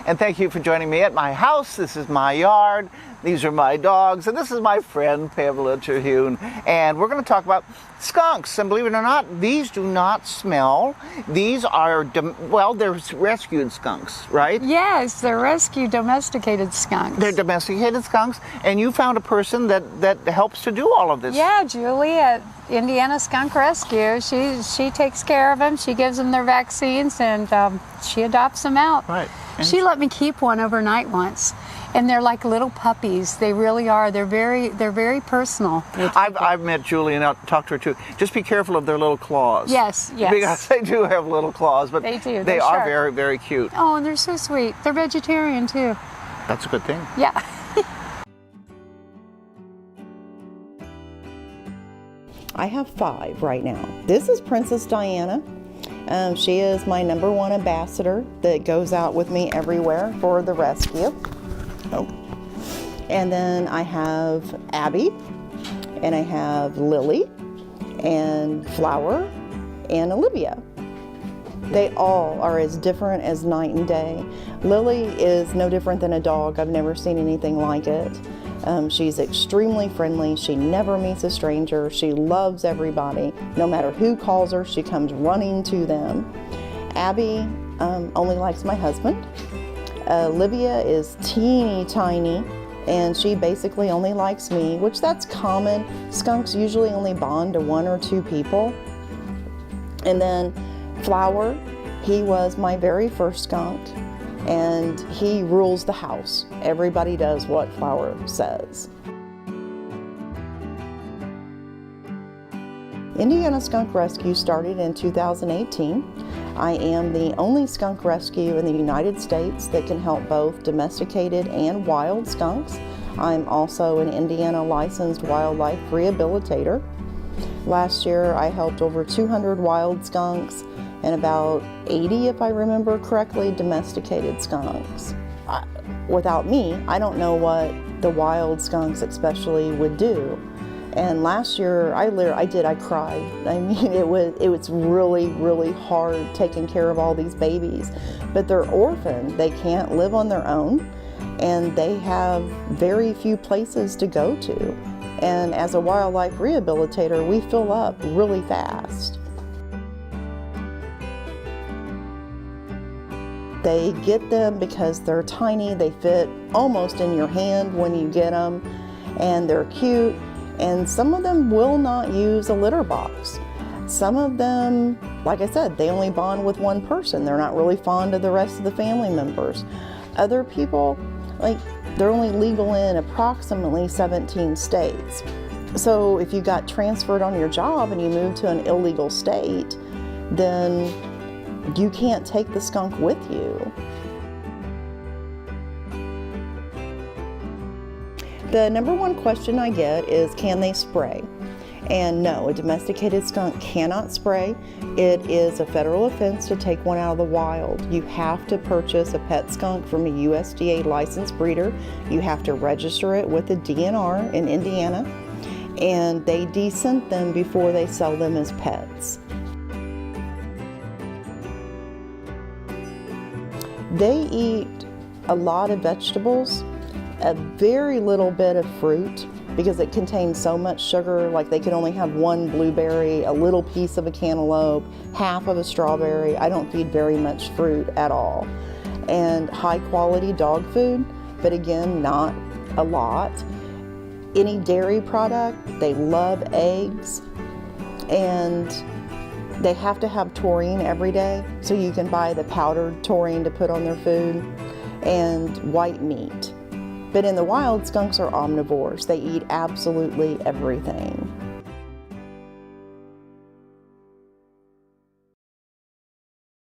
and thank you for joining me at my house. This is my yard. These are my dogs, and this is my friend Pamela Terhune, and we're going to talk about skunks. And believe it or not, these do not smell. These are, well, they're rescued skunks, right? Yes, they're rescued domesticated skunks. They're domesticated skunks, and you found a person that helps to do all of this. Yeah, Julie at Indiana Skunk Rescue. She takes care of them. She gives them their vaccines, and she adopts them out. Right. And she let me keep one overnight once. And they're like little puppies. They really are. They're very personal. I've met Julie and talked to her too. Just be careful of their little claws. Yes, yes. Because they do have little claws, but they do. They are sharp. very, very cute. Oh, and they're so sweet. They're vegetarian too. That's a good thing. Yeah. I have 5 right now. This is Princess Diana. She is my #1 ambassador that goes out with me everywhere for the rescue. Oh. And then I have Abby, and I have Lily, and Flower, and Olivia. They all are as different as night and day. Lily is no different than a dog. I've never seen anything like it. She's extremely friendly. She never meets a stranger. She loves everybody. No matter who calls her, she comes running to them. Abby only likes my husband. Olivia is teeny tiny, and she basically only likes me, which that's common. Skunks usually only bond to 1 or 2 people. And then Flower, he was my very first skunk, and he rules the house. Everybody does what Flower says. Indiana Skunk Rescue started in 2018. I am the only skunk rescue in the United States that can help both domesticated and wild skunks. I'm also an Indiana licensed wildlife rehabilitator. Last year I helped over 200 wild skunks and about 80, if I remember correctly, domesticated skunks. Without me, I don't know what the wild skunks especially would do. And last year, I cried. I mean, it was really, really hard taking care of all these babies. But they're orphaned. They can't live on their own, and they have very few places to go to. And as a wildlife rehabilitator, we fill up really fast. They get them because they're tiny. They fit almost in your hand when you get them, and they're cute. And some of them will not use a litter box. Some of them, like I said, they only bond with one person. They're not really fond of the rest of the family members. Other people, they're only legal in approximately 17 states. So if you got transferred on your job and you moved to an illegal state, then you can't take the skunk with you. The #1 question I get is, can they spray? And no, a domesticated skunk cannot spray. It is a federal offense to take one out of the wild. You have to purchase a pet skunk from a USDA licensed breeder. You have to register it with the DNR in Indiana, and they descent them before they sell them as pets. They eat a lot of vegetables, a very little bit of fruit, because it contains so much sugar. Like, they can only have 1 blueberry, a little piece of a cantaloupe, half of a strawberry. I don't feed very much fruit at all. And high quality dog food, but again, not a lot. Any dairy product, they love eggs, and they have to have taurine every day, so you can buy the powdered taurine to put on their food, and white meat. But in the wild, skunks are omnivores. They eat absolutely everything.